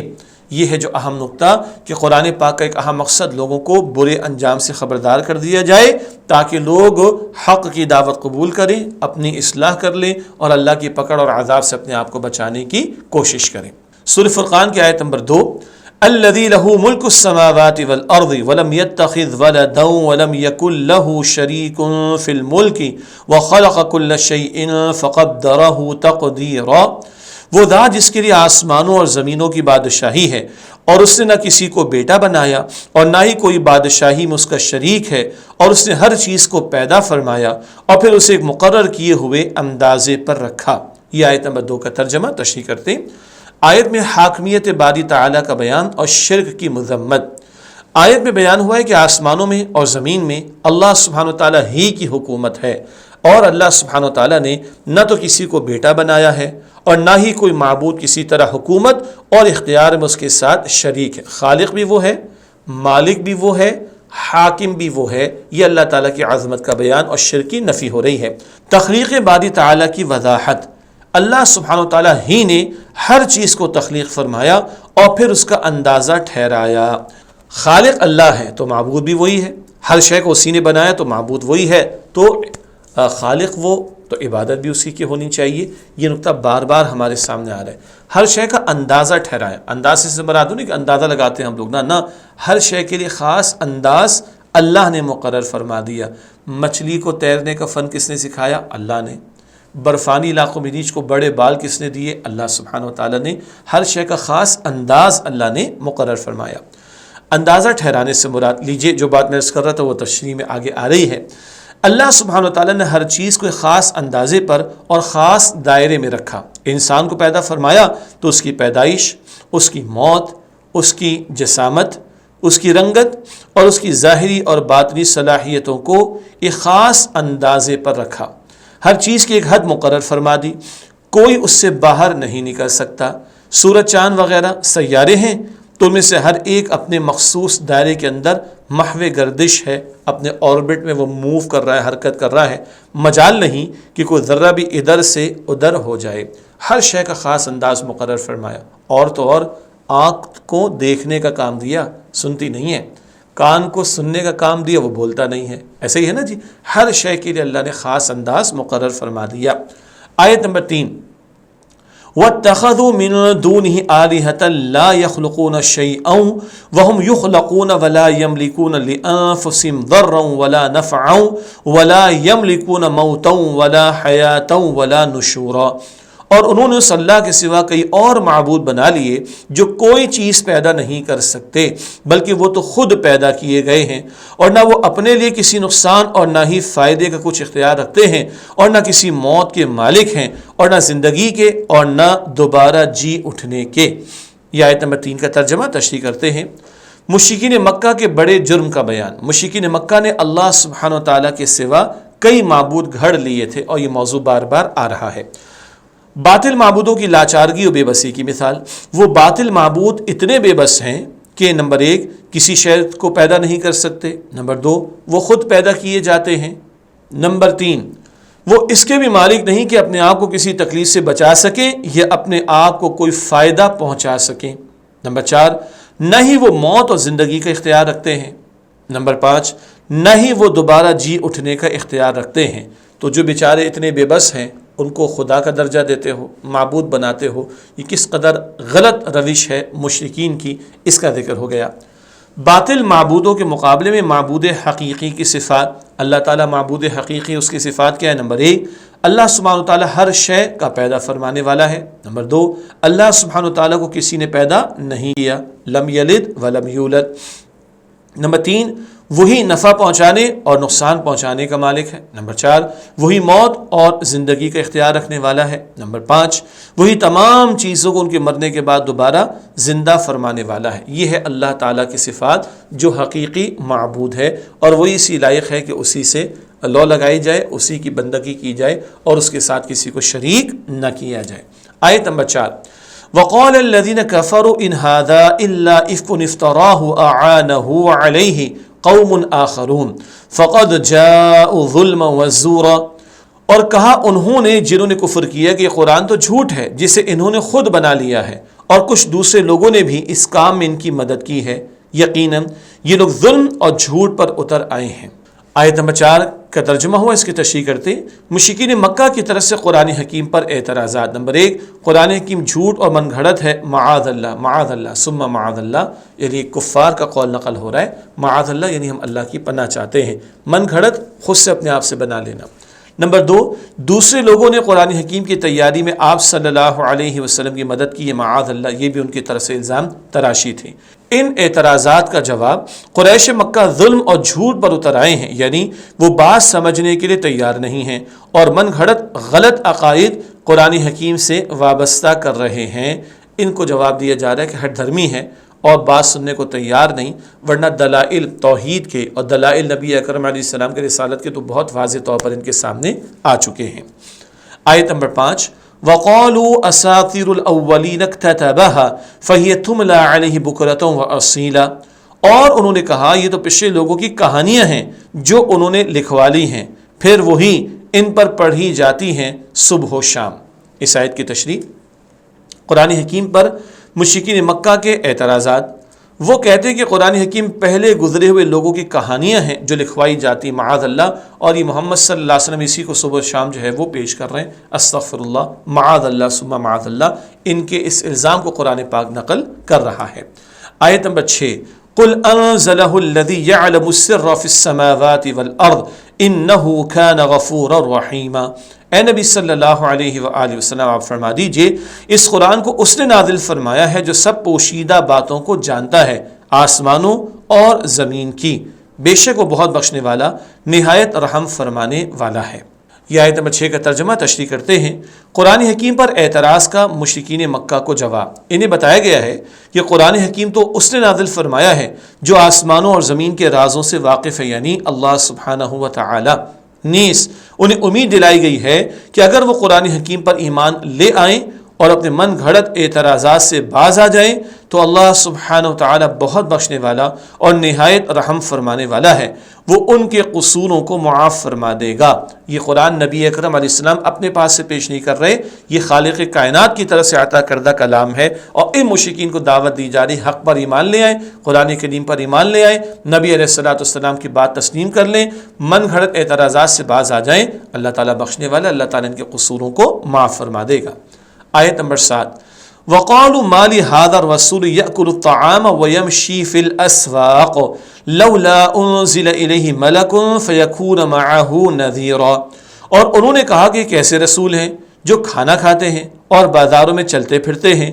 یہ ہے جو اہم نقطہ کہ قرآن پاک کا ایک اہم مقصد لوگوں کو برے انجام سے خبردار کر دیا جائے تاکہ لوگ حق کی دعوت قبول کریں، اپنی اصلاح کر لیں اور اللہ کی پکڑ اور عذاب سے اپنے آپ کو بچانے کی کوشش کریں۔ سورہ فرقان کی آیت نمبر 2، الذی لہ ملک السماوات والارض ولم يتخذ ولدا ولم یکن لہ شریک فی الملک وخلق کل شیء فقدرہ تقدیرا۔ وہ ذات جس کے لیے آسمانوں اور زمینوں کی بادشاہی ہے اور اس نے نہ کسی کو بیٹا بنایا اور نہ ہی کوئی بادشاہی میں اس کا شریک ہے، اور اس نے ہر چیز کو پیدا فرمایا اور پھر اسے ایک مقرر کیے ہوئے اندازے پر رکھا۔ یہ آیت نمبر 2 کا ترجمہ تشریح کرتے ہیں۔ آیت میں حاکمیت باری تعالیٰ کا بیان اور شرک کی مذمت۔ آیت میں بیان ہوا ہے کہ آسمانوں میں اور زمین میں اللہ سبحانہ وتعالیٰ ہی کی حکومت ہے، اور اللہ سبحانہ وتعالیٰ نے نہ تو کسی کو بیٹا بنایا ہے اور نہ ہی کوئی معبود کسی طرح حکومت اور اختیار میں اس کے ساتھ شریک ہے۔ خالق بھی وہ ہے، مالک بھی وہ ہے، حاکم بھی وہ ہے۔ یہ اللہ تعالیٰ کی عظمت کا بیان اور شرک کی نفی ہو رہی ہے۔ تخلیق باری تعالیٰ کی وضاحت۔ اللہ سبحانہ وتعالیٰ ہی نے ہر چیز کو تخلیق فرمایا اور پھر اس کا اندازہ ٹھہرایا۔ خالق اللہ ہے تو معبود بھی وہی ہے، ہر شے کو اسی نے بنایا تو معبود وہی ہے، تو خالق وہ تو عبادت بھی اسی کی ہونی چاہیے۔ یہ نقطہ بار بار ہمارے سامنے آ رہا ہے۔ ہر شے کا اندازہ ٹھہرایا، اندازے سے مراد نہیں کہ اندازہ لگاتے ہیں ہم لوگ، نہ ہر شے کے لیے خاص انداز اللہ نے مقرر فرما دیا۔ مچھلی کو تیرنے کا فن کس نے سکھایا؟ اللہ نے۔ برفانی علاقوں میں ریچھ کو بڑے بال کس نے دیے؟ اللہ سبحانہ وتعالیٰ نے۔ ہر شے کا خاص انداز اللہ نے مقرر فرمایا۔ اندازہ ٹھہرانے سے مراد، لیجئے جو بات میں عرض کر رہا تھا وہ تشریح میں آگے آ رہی ہے۔ اللہ سبحانہ وتعالیٰ نے ہر چیز کو ایک خاص اندازے پر اور خاص دائرے میں رکھا۔ انسان کو پیدا فرمایا تو اس کی پیدائش، اس کی موت، اس کی جسامت، اس کی رنگت اور اس کی ظاہری اور باطنی صلاحیتوں کو ایک خاص اندازے پر رکھا۔ ہر چیز کی ایک حد مقرر فرما دی، کوئی اس سے باہر نہیں نکل سکتا۔ سورج، چاند وغیرہ سیارے ہیں تو ان میں سے ہر ایک اپنے مخصوص دائرے کے اندر محو گردش ہے، اپنے آربٹ میں وہ موو کر رہا ہے، حرکت کر رہا ہے۔ مجال نہیں کہ کوئی ذرہ بھی ادھر سے ادھر ہو جائے۔ ہر شے کا خاص انداز مقرر فرمایا۔ اور تو اور آنکھ کو دیکھنے کا کام دیا، سنتی نہیں ہے، کان کو سننے کا کام دیا، وہ بولتا نہیں ہے۔ ایسے ہی ہے نا جی، ہر شے کے لیے اللہ نے خاص انداز مقرر فرما دیا۔ آیت نمبر 3، وَاتَّخَذُوا مِن دُونِهِ آلِهَةً لَا يَخْلُقُونَ شَيْئًا وَهُمْ يُخْلَقُونَ وَلَا يَمْلِكُونَ لِأَنفُسِهِمْ ضَرًّا وَلَا نَفْعًا وَلَا يَمْلِكُونَ مَوْتًا وَلَا حَيَاةً وَلَا نُشُورًا۔ اور انہوں نے اس اللہ کے سوا کئی اور معبود بنا لیے جو کوئی چیز پیدا نہیں کر سکتے، بلکہ وہ تو خود پیدا کیے گئے ہیں، اور نہ وہ اپنے لیے کسی نقصان اور نہ ہی فائدے کا کچھ اختیار رکھتے ہیں، اور نہ کسی موت کے مالک ہیں، اور نہ زندگی کے، اور نہ دوبارہ جی اٹھنے کے۔ یہ آیت نمبر 3 کا ترجمہ تشریح کرتے ہیں۔ مشرکین مکہ کے بڑے جرم کا بیان۔ مشرکین مکہ نے اللہ سبحانہ و تعالیٰ کے سوا کئی معبود گھڑ لیے تھے، اور یہ موضوع بار بار آ رہا ہے۔ باطل معبودوں کی لاچارگی و بے بسی کی مثال۔ وہ باطل معبود اتنے بے بس ہیں کہ نمبر 1 کسی شے کو پیدا نہیں کر سکتے، نمبر 2 وہ خود پیدا کیے جاتے ہیں، نمبر 3 وہ اس کے بھی مالک نہیں کہ اپنے آپ کو کسی تکلیف سے بچا سکیں یا اپنے آپ کو کوئی فائدہ پہنچا سکیں، نمبر 4 نہ ہی وہ موت اور زندگی کا اختیار رکھتے ہیں، نمبر 5 نہ ہی وہ دوبارہ جی اٹھنے کا اختیار رکھتے ہیں۔ تو جو بیچارے اتنے بے بس ہیں ان کو خدا کا درجہ دیتے ہو، معبود بناتے ہو، یہ کس قدر غلط روش ہے مشرکین کی، اس کا ذکر ہو گیا۔ باطل معبودوں کے مقابلے میں معبود حقیقی کی صفات۔ اللہ تعالیٰ معبود حقیقی، اس کی صفات کیا ہے؟ نمبر 1 اللہ سبحانہ وتعالیٰ ہر شے کا پیدا فرمانے والا ہے، نمبر 2 اللہ سبحانہ وتعالیٰ کو کسی نے پیدا نہیں کیا، لم یلد ولم یولد، نمبر 3 وہی نفع پہنچانے اور نقصان پہنچانے کا مالک ہے، نمبر 4 وہی موت اور زندگی کا اختیار رکھنے والا ہے، نمبر 5 وہی تمام چیزوں کو ان کے مرنے کے بعد دوبارہ زندہ فرمانے والا ہے۔ یہ ہے اللہ تعالیٰ کی صفات جو حقیقی معبود ہے، اور وہی اسی لائق ہے کہ اسی سے لو لگائی جائے، اسی کی بندگی کی جائے اور اس کے ساتھ کسی کو شریک نہ کیا جائے۔ آیت نمبر 4، وقال الذين كفروا ان هذا الا افك افتراه اعانه عليه قوم آخرون فقد جاءوا ظلما وزورا۔ اور کہا انہوں نے، جنہوں نے کفر کیا، کہ یہ قرآن تو جھوٹ ہے جسے انہوں نے خود بنا لیا ہے، اور کچھ دوسرے لوگوں نے بھی اس کام میں ان کی مدد کی ہے، یقیناً یہ لوگ ظلم اور جھوٹ پر اتر آئے ہیں۔ آیت نمبر 4 کا ترجمہ ہوا، اس کی تشریح کرتے مشرکین مکہ کی طرف سے قرآن حکیم پر اعتراضات۔ نمبر 1، قرآن حکیم جھوٹ اور من گھڑت ہے، معاذ اللہ معاذ اللہ ثم معاذ اللہ، یعنی کفار کا قول نقل ہو رہا ہے، معاذ اللہ یعنی ہم اللہ کی پناہ چاہتے ہیں، من گھڑت خود سے اپنے آپ سے بنا لینا۔ نمبر 2، دوسرے لوگوں نے قرآن حکیم کی تیاری میں آپ صلی اللہ علیہ وسلم کی مدد کی ہے، معاذ اللہ، یہ بھی ان کی طرف سے الزام تراشی تھے۔ ان اعتراضات کا جواب قریش مکہ ظلم اور جھوٹ پر اتر آئے ہیں، یعنی وہ بات سمجھنے کے لیے تیار نہیں ہیں اور من گھڑت غلط عقائد قرآن حکیم سے وابستہ کر رہے ہیں۔ ان کو جواب دیا جا رہا ہے کہ ہٹ دھرمی ہے اور بات سننے کو تیار نہیں، ورنہ دلائل توحید کے اور دلائل نبی اکرم علیہ السلام کے رسالت کے تو بہت واضح طور پر ان کے سامنے آ چکے ہیں۔ آیت نمبر 5، وَقَالُوا أَسَاطِيرُ الْأَوَّلِينَ اكْتَتَبَهَا فَهِيَ تُمْلَى عَلَيْهِ بُكْرَةً وَأَصِيلًا، اور انہوں نے کہا یہ تو پچھلے لوگوں کی کہانیاں ہیں جو انہوں نے لکھوا لی ہیں، پھر وہی ان پر پڑھی جاتی ہیں صبح و شام۔ اس آیت کی تشریح، قرآن حکیم پر مشرکین مکہ کے اعتراضات۔ وہ کہتے ہیں کہ قرآن حکیم پہلے گزرے ہوئے لوگوں کی کہانیاں ہیں جو لکھوائی جاتی، معاذ اللہ، اور یہ محمد صلی اللہ علیہ وسلم اسی کو صبح شام جو ہے وہ پیش کر رہے ہیں، استغفر اللہ، معاذ اللہ ثم معاذ اللہ، ان کے اس الزام کو قرآن پاک نقل کر رہا ہے۔ آیت نمبر 6، قل انزلہ الذی یعلم السر فی السماوات والارض انہ کان غفورا رحیما، اے نبی صلی اللہ علیہ وآلہ وسلم آپ فرما دیجئے اس قرآن کو اس نے نازل فرمایا ہے جو سب پوشیدہ باتوں کو جانتا ہے، آسمانوں اور زمین کی، بے شک وہ بہت بخشنے والا نہایت رحم فرمانے والا ہے۔ یہ آیت نمبر 6 کا ترجمہ تشریح کرتے ہیں، قرآن حکیم پر اعتراض کا مشرکین مکہ کو جواب۔ انہیں بتایا گیا ہے کہ قرآن حکیم تو اس نے نازل فرمایا ہے جو آسمانوں اور زمین کے رازوں سے واقف ہے، یعنی اللہ سبحانہ و تعالی۔ نیز انہیں امید دلائی گئی ہے کہ اگر وہ قرآن حکیم پر ایمان لے آئیں اور اپنے من گھڑت اعتراضات سے باز آ جائیں تو اللہ سبحانہ و تعالی بہت بخشنے والا اور نہایت رحم فرمانے والا ہے، وہ ان کے قصوروں کو معاف فرما دے گا۔ یہ قرآن نبی اکرم علیہ السلام اپنے پاس سے پیش نہیں کر رہے، یہ خالق کائنات کی طرف سے عطا کردہ کلام ہے، اور ان مشرکین کو دعوت دی جا رہی حق پر ایمان لے آئیں، قرآن کریم پر ایمان لے آئیں، نبی علیہ السلام کی بات تسلیم کر لیں، من گھڑت اعتراضات سے باز آ جائیں، اللہ تعالیٰ بخشنے والا، اللہ تعالیٰ ان کے قصوروں کو معاف فرما دے گا۔ آیت نمبر 7، وَقَالُوا مَا لِهَذَا الرَّسُولِ يَأْكُلُ الطَّعَامَ وَيَمْشِي فِي الْأَسْوَاقِ لَوْلَا أُنزِلَ إِلَيْهِ مَلَكٌ فَيَكُونَ مَعَهُ نَذِيرًا، اور انہوں نے کہا کہ کیسے رسول ہیں جو کھانا کھاتے ہیں اور بازاروں میں چلتے پھرتے ہیں،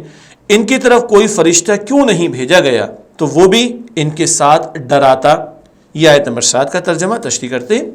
ان کی طرف کوئی فرشتہ کیوں نہیں بھیجا گیا تو وہ بھی ان کے ساتھ ڈراتا۔ یہ آیت نمبر 7 کا ترجمہ تشریح کرتے ہیں،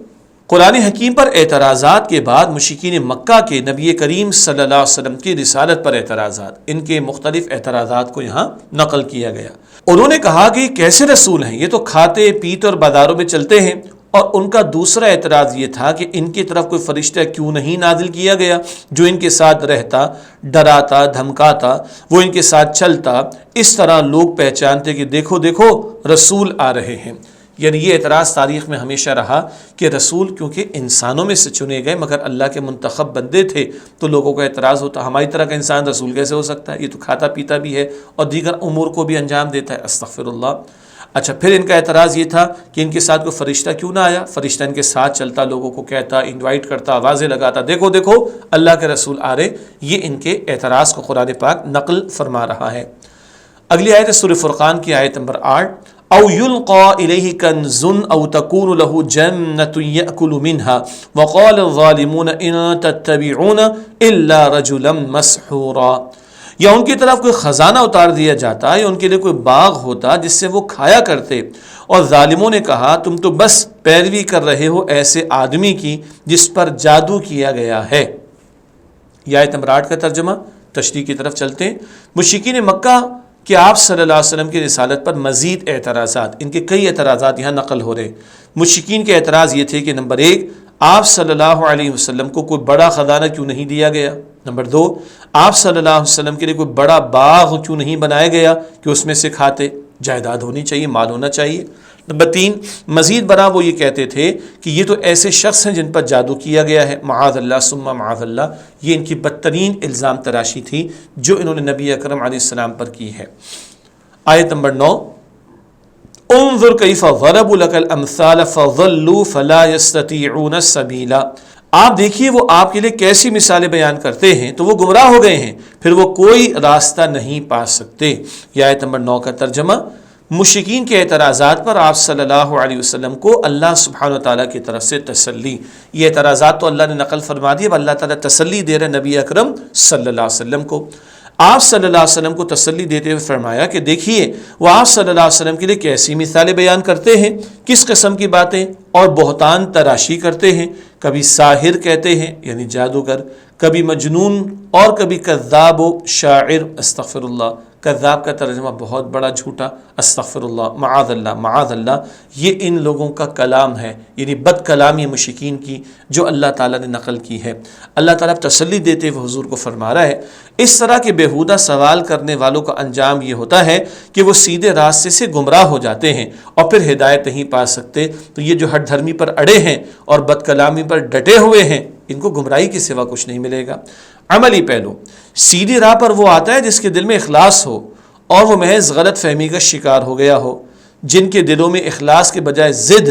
قرآن حکیم پر اعتراضات کے بعد مشرکین مکہ کے نبی کریم صلی اللہ علیہ وسلم کی رسالت پر اعتراضات، ان کے مختلف اعتراضات کو یہاں نقل کیا گیا۔ انہوں نے کہا کہ کیسے رسول ہیں، یہ تو کھاتے پیتے اور بازاروں میں چلتے ہیں، اور ان کا دوسرا اعتراض یہ تھا کہ ان کی طرف کوئی فرشتہ کیوں نہیں نازل کیا گیا جو ان کے ساتھ رہتا، ڈراتا، دھمکاتا، وہ ان کے ساتھ چلتا، اس طرح لوگ پہچانتے کہ دیکھو دیکھو رسول آ رہے ہیں۔ یعنی یہ اعتراض تاریخ میں ہمیشہ رہا کہ رسول کیونکہ انسانوں میں سے چنے گئے مگر اللہ کے منتخب بندے تھے، تو لوگوں کا اعتراض ہوتا ہماری طرح کا انسان رسول کیسے ہو سکتا ہے، یہ تو کھاتا پیتا بھی ہے اور دیگر امور کو بھی انجام دیتا ہے، استغفر اللہ۔ اچھا، پھر ان کا اعتراض یہ تھا کہ ان کے ساتھ کوئی فرشتہ کیوں نہ آیا، فرشتہ ان کے ساتھ چلتا، لوگوں کو کہتا، انوائٹ کرتا، آوازیں لگاتا، دیکھو دیکھو اللہ کے رسول آ رہے۔ یہ ان کے اعتراض کو قرآن پاک نقل فرما رہا ہے۔ اگلی آیت ہے سورہ فرقان کی آیت نمبر 8، او یلقى الیہ کنز او تکون له جنۃ یأکل منها وقال الظالمون ان تتبعون الا رجلا مسحورا، یا ان کی طرف کوئی خزانہ اتار دیا جاتا یا ان کے لیے کوئی باغ ہوتا جس سے وہ کھایا کرتے، اور ظالموں نے کہا تم تو بس پیروی کر رہے ہو ایسے آدمی کی جس پر جادو کیا گیا ہے۔ یہ آیت نمبر 8 کا ترجمہ تشریح کی طرف چلتے ہیں۔ مشرکین مکہ کہ آپ صلی اللہ علیہ وسلم کی رسالت پر مزید اعتراضات، ان کے کئی اعتراضات یہاں نقل ہو رہے ہیں۔ مشرکین کے اعتراض یہ تھے کہ نمبر 1، آپ صلی اللہ علیہ وسلم کو کوئی بڑا خزانہ کیوں نہیں دیا گیا، نمبر 2، آپ صلی اللہ علیہ وسلم کے لیے کوئی بڑا باغ کیوں نہیں بنایا گیا کہ اس میں سے کھاتے، جائیداد ہونی چاہیے، مال ہونا چاہیے۔ نمبر 3، مزید برآں وہ یہ کہتے تھے کہ یہ تو ایسے شخص ہیں جن پر جادو کیا گیا ہے، معاذ اللہ ثم معاذ اللہ۔ یہ ان کی بدترین الزام تراشی تھی جو انہوں نے نبی اکرم علیہ السلام پر کی ہے۔ آیت نمبر 9، انظر کیف ضربوا لک الامثال فضلوا فلا یستطیعون سبیلا۔ آپ دیکھیے وہ آپ کے لیے کیسی مثالیں بیان کرتے ہیں تو وہ گمراہ ہو گئے ہیں، پھر وہ کوئی راستہ نہیں پا سکتے۔ یہ آیت نمبر 9 کا ترجمہ۔ مشرکین کے اعتراضات پر آپ صلی اللہ علیہ وسلم کو اللہ سبحانہ وتعالیٰ کی طرف سے تسلی۔ یہ اعتراضات تو اللہ نے نقل فرما دی، اب اللہ تعالیٰ تسلی دے رہے نبی اکرم صلی اللہ علیہ وسلم کو۔ آپ صلی اللہ علیہ وسلم کو تسلی دیتے ہوئے فرمایا کہ دیکھیے وہ آپ صلی اللہ علیہ وسلم کے لیے کیسی مثالیں بیان کرتے ہیں، کس قسم کی باتیں اور بہتان تراشی کرتے ہیں۔ کبھی ساحر کہتے ہیں یعنی جادوگر، کبھی مجنون، اور کبھی کذاب و شاعر۔ استغفر اللہ، کذاب کا ترجمہ بہت بڑا جھوٹا، استغفر اللہ، معاذ اللہ، معاذ اللہ۔ یہ ان لوگوں کا کلام ہے، یعنی بد کلامی مشرکین کی جو اللہ تعالیٰ نے نقل کی ہے۔ اللہ تعالیٰ تسلی دیتے ہوئے حضور کو فرما رہا ہے اس طرح کے بیہودہ سوال کرنے والوں کا انجام یہ ہوتا ہے کہ وہ سیدھے راستے سے گمراہ ہو جاتے ہیں اور پھر ہدایت نہیں پا سکتے۔ تو یہ جو ہٹ دھرمی پر اڑے ہیں اور بد کلامی پر ڈٹے ہوئے ہیں، ان کو گمراہی کے سوا کچھ نہیں ملے گا۔ عملی پہلو، سیدھی راہ پر وہ آتا ہے جس کے دل میں اخلاص ہو اور وہ محض غلط فہمی کا شکار ہو گیا ہو۔ جن کے دلوں میں اخلاص کے بجائے ضد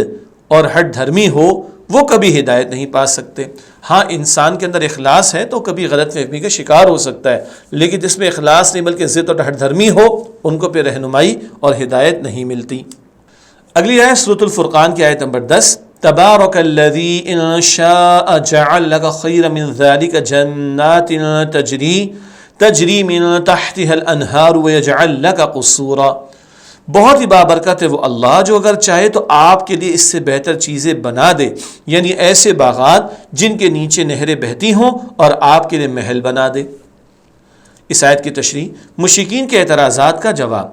اور ہٹ دھرمی ہو وہ کبھی ہدایت نہیں پا سکتے۔ ہاں انسان کے اندر اخلاص ہے تو کبھی غلط فہمی کا شکار ہو سکتا ہے، لیکن جس میں اخلاص نہیں بلکہ ضد اور ہٹ دھرمی ہو ان کو پھر رہنمائی اور ہدایت نہیں ملتی۔ اگلی آیت سورۃ الفرقان کی آیت نمبر 10، تبارک الذی ان شاء جعل لك خیرا من ذلك جنات تجری من تحتها الانہار ویجعل لك قصورا۔ بہت ہی بابرکت ہے وہ اللہ جو اگر چاہے تو آپ کے لیے اس سے بہتر چیزیں بنا دے، یعنی ایسے باغات جن کے نیچے نہریں بہتی ہوں اور آپ کے لیے محل بنا دے۔ اس آیت کی تشریح، مشرکین کے اعتراضات کا جواب۔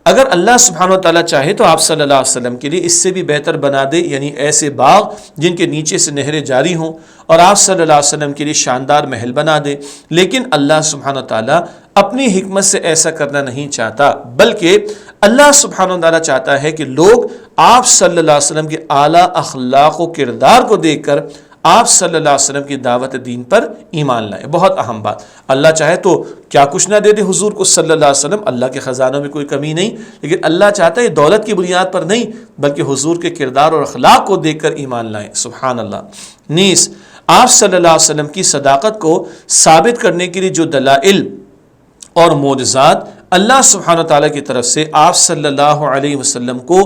اگر اللہ سبحانہ و تعالیٰ چاہے تو آپ صلی اللہ علیہ وسلم کے لیے اس سے بھی بہتر بنا دے، یعنی ایسے باغ جن کے نیچے سے نہریں جاری ہوں اور آپ صلی اللہ علیہ وسلم کے لیے شاندار محل بنا دے، لیکن اللہ سبحانہ و تعالیٰ اپنی حکمت سے ایسا کرنا نہیں چاہتا، بلکہ اللہ سبحانہ و تعالیٰ چاہتا ہے کہ لوگ آپ صلی اللہ علیہ وسلم کے اعلیٰ اخلاق و کردار کو دیکھ کر آپ صلی اللہ علیہ وسلم کی دعوت دین پر ایمان لائیں۔ بہت اہم بات، اللہ چاہے تو کیا کچھ نہ دے دے حضور کو صلی اللہ علیہ وسلم، اللہ کے خزانوں میں کوئی کمی نہیں، لیکن اللہ چاہتا ہے دولت کی بنیاد پر نہیں بلکہ حضور کے کردار اور اخلاق کو دیکھ کر ایمان لائیں۔ سبحان اللہ۔ نیز آپ صلی اللہ علیہ وسلم کی صداقت کو ثابت کرنے کے لیے جو دلائل اور معجزات اللہ سبحانہ تعالیٰ کی طرف سے آپ صلی اللہ علیہ وسلم کو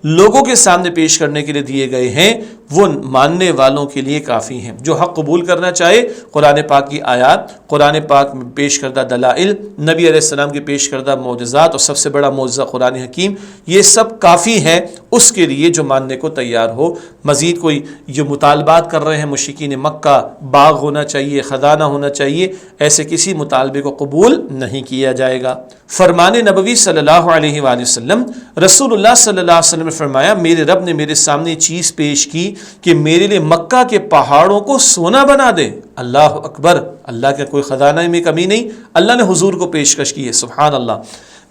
لوگوں کے سامنے پیش کرنے کے لیے دیے گئے ہیں وہ ماننے والوں کے لیے کافی ہیں۔ جو حق قبول کرنا چاہے قرآن پاک کی آیات، قرآن پاک میں پیش کردہ دلائل، نبی علیہ السلام کی پیش کردہ معجزات اور سب سے بڑا معجزہ قرآن حکیم، یہ سب کافی ہے اس کے لیے جو ماننے کو تیار ہو۔ مزید کوئی جو مطالبات کر رہے ہیں مشرکین مکہ، باغ ہونا چاہیے، خزانہ ہونا چاہیے، ایسے کسی مطالبے کو قبول نہیں کیا جائے گا۔ فرمان نبوی صلی اللہ علیہ وآلہ وسلم، رسول اللہ صلی اللہ علیہ وسلم نے فرمایا میرے رب نے میرے سامنے چیز پیش کی کہ میرے لیے مکہ کے پہاڑوں کو سونا بنا دے۔ اللہ اکبر، اللہ کا کوئی خزانہ میں کمی نہیں، اللہ نے حضور کو پیشکش کی ہے۔ سبحان اللہ۔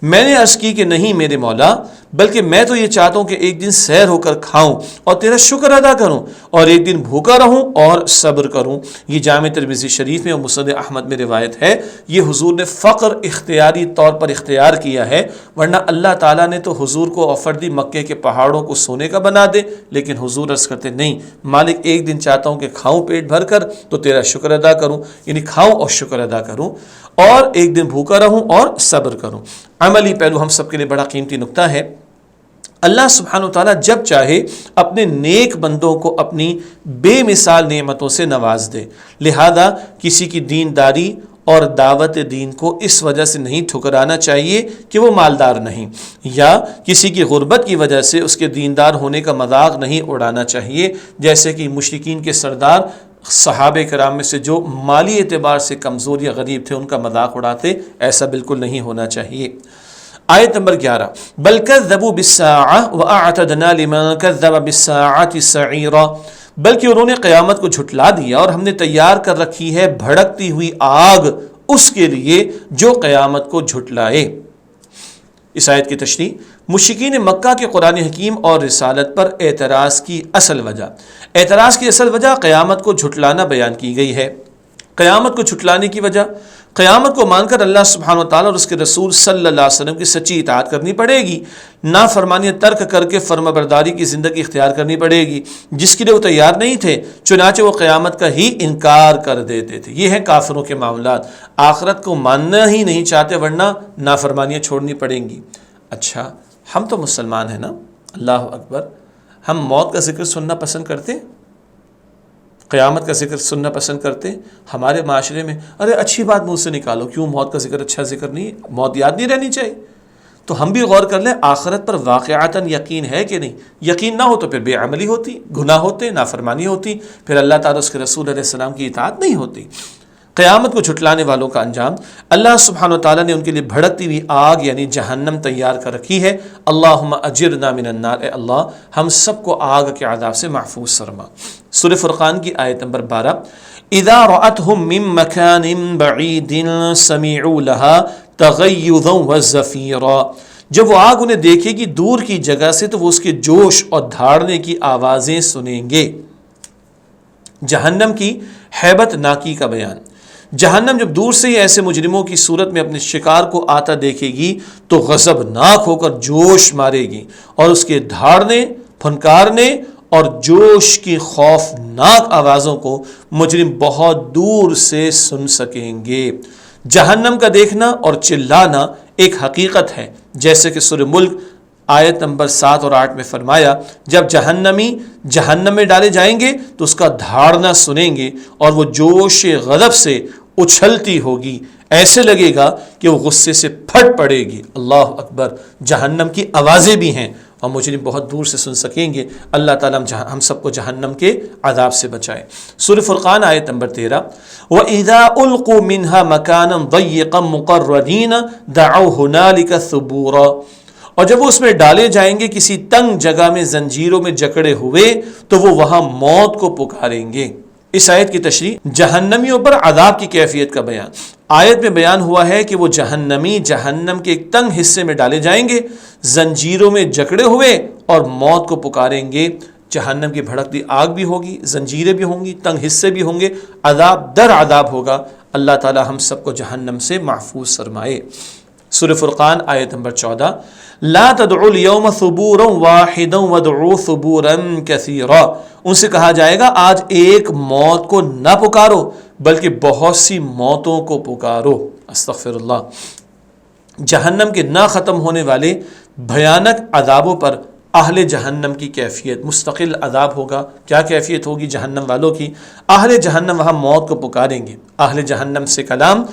میں نے عرض کی کہ نہیں میرے مولا، بلکہ میں تو یہ چاہتا ہوں کہ ایک دن سیر ہو کر کھاؤں اور تیرا شکر ادا کروں، اور ایک دن بھوکا رہوں اور صبر کروں۔ یہ جامع ترمذی شریف میں اور مسند احمد میں روایت ہے۔ یہ حضور نے فقر اختیاری طور پر اختیار کیا ہے، ورنہ اللہ تعالیٰ نے تو حضور کو آفر دی مکے کے پہاڑوں کو سونے کا بنا دے، لیکن حضور عرض کرتے نہیں مالک ایک دن چاہتا ہوں کہ کھاؤں پیٹ بھر کر تو تیرا شکر ادا کروں، یعنی کھاؤں اور شکر ادا کروں، اور ایک دن بھوکا رہوں اور صبر کروں۔ عملی پہلو ہم سب کے لیے بڑا قیمتی نکتہ ہے۔ اللہ سبحانہ وتعالیٰ جب چاہے اپنے نیک بندوں کو اپنی بے مثال نعمتوں سے نواز دے، لہذا کسی کی دینداری اور دعوت دین کو اس وجہ سے نہیں ٹھکرانا چاہیے کہ وہ مالدار نہیں، یا کسی کی غربت کی وجہ سے اس کے دیندار ہونے کا مذاق نہیں اڑانا چاہیے، جیسے کہ مشرکین کے سردار صحابہ کرام میں سے جو مالی اعتبار سے کمزور یا غریب تھے ان کا مذاق اڑاتے، ایسا بالکل نہیں ہونا چاہیے۔ آیت نمبر 11، بل کذبوا بالساعة واعتدنا لمن کذب بالساعة سعیرا، بلکہ انہوں نے قیامت کو جھٹلا دیا اور ہم نے تیار کر رکھی ہے بھڑکتی ہوئی آگ اس کے لیے جو قیامت کو جھٹلائے۔ اس آیت کی تشریح، مشرکین مکہ کے قرآن حکیم اور رسالت پر اعتراض کی اصل وجہ قیامت کو جھٹلانا بیان کی گئی ہے۔ قیامت کو جھٹلانے کی وجہ، قیامت کو مان کر اللہ سبحانہ و تعالیٰ اور اس کے رسول صلی اللہ علیہ وسلم کی سچی اطاعت کرنی پڑے گی، نافرمانی ترک کر کے فرما برداری کی زندگی اختیار کرنی پڑے گی، جس کے لیے وہ تیار نہیں تھے، چنانچہ وہ قیامت کا ہی انکار کر دیتے تھے۔ یہ ہیں کافروں کے معاملات، آخرت کو ماننا ہی نہیں چاہتے، ورنہ نافرمانیاں چھوڑنی پڑیں گی۔ اچھا، ہم تو مسلمان ہیں نا، اللہ اکبر، ہم موت کا ذکر سننا پسند کرتے، قیامت کا ذکر سننا پسند کرتے؟ ہمارے معاشرے میں ارے اچھی بات منہ سے نکالو، کیوں موت کا ذکر اچھا ذکر نہیں، موت یاد نہیں رہنی چاہیے؟ تو ہم بھی غور کر لیں، آخرت پر واقعتاً یقین ہے کہ نہیں؟ یقین نہ ہو تو پھر بے عملی ہوتی، گناہ ہوتے، نافرمانی ہوتی، پھر اللہ تعالیٰ اس کے رسول علیہ السلام کی اطاعت نہیں ہوتی۔ قیامت کو جھٹلانے والوں کا انجام، اللہ سبحانہ و تعالیٰ نے ان کے لیے بھڑکتی ہوئی آگ یعنی جہنم تیار کر رکھی ہے۔ اللہم اجرنا من النار، اے اللہ ہم سب کو آگ کے عذاب سے محفوظ فرما۔ سورہ فرقان کی آیت نمبر 12، اذا رأتهم من مکان بعید سمعوا لها تغیظا وزفیرا، جب وہ آگ انہیں دیکھے گی دور کی جگہ سے تو وہ اس کے جوش اور دھاڑنے کی آوازیں سنیں گے۔ جہنم کی ہیبت ناکی کا بیان، جہنم جب دور سے ہی ایسے مجرموں کی صورت میں اپنے شکار کو آتا دیکھے گی تو غضبناک ہو کر جوش مارے گی، اور اس کے دھاڑنے، پھنکارنے اور جوش کی خوفناک آوازوں کو مجرم بہت دور سے سن سکیں گے۔ جہنم کا دیکھنا اور چلانا ایک حقیقت ہے، جیسے کہ سورہ ملک آیت نمبر 7 اور 8 میں فرمایا، جب جہنمی جہنم میں ڈالے جائیں گے تو اس کا دھاڑنا سنیں گے اور وہ جوش غضب سے اچھلتی ہوگی، ایسے لگے گا کہ وہ غصے سے پھٹ پڑے گی۔ اللہ اکبر، جہنم کی آوازیں بھی ہیں اور مجرم بہت دور سے سن سکیں گے۔ اللہ تعالیٰ ہم سب کو جہنم کے عذاب سے بچائے۔ سورہ فرقان آیت نمبر 13، وَإِذَا أُلْقُوا مِنْهَا مَكَانًا ضَيِّقًا مُقَرَّنِينَ دَعَوْا هُنَالِكَ ثُبُورًا، اور جب وہ اس میں ڈالے جائیں گے کسی تنگ جگہ میں زنجیروں میں جکڑے ہوئے تو وہ وہاں موت کو پکاریں گے۔ اس آیت کی تشریح، جہنمیوں پر عذاب کی کیفیت کا بیان۔ آیت میں بیان ہوا ہے کہ وہ جہنمی جہنم کے ایک تنگ حصے میں ڈالے جائیں گے، زنجیروں میں جکڑے ہوئے، اور موت کو پکاریں گے۔ جہنم کی بھڑکتی آگ بھی ہوگی، زنجیریں بھی ہوں گی، تنگ حصے بھی ہوں گے، عذاب در عذاب ہوگا۔ اللہ تعالی ہم سب کو جہنم سے محفوظ فرمائے۔ سورہ فرقان آیت نمبر 14، لا تدعوا اليوم ثبورا واحدا وادعوا ثبورا كثيرا، ان سے کہا جائے گا آج ایک موت کو نہ پکارو بلکہ بہت سی موتوں کو پکارو۔ استغفر اللہ۔ جہنم کے نہ ختم ہونے والے بھیانک عذابوں پر اہل جہنم کی کیفیت، مستقل عذاب ہوگا۔ کیا کیفیت ہوگی جہنم والوں کی؟ اہل جہنم وہاں موت کو پکاریں گے۔ اہل جہنم سے کلام،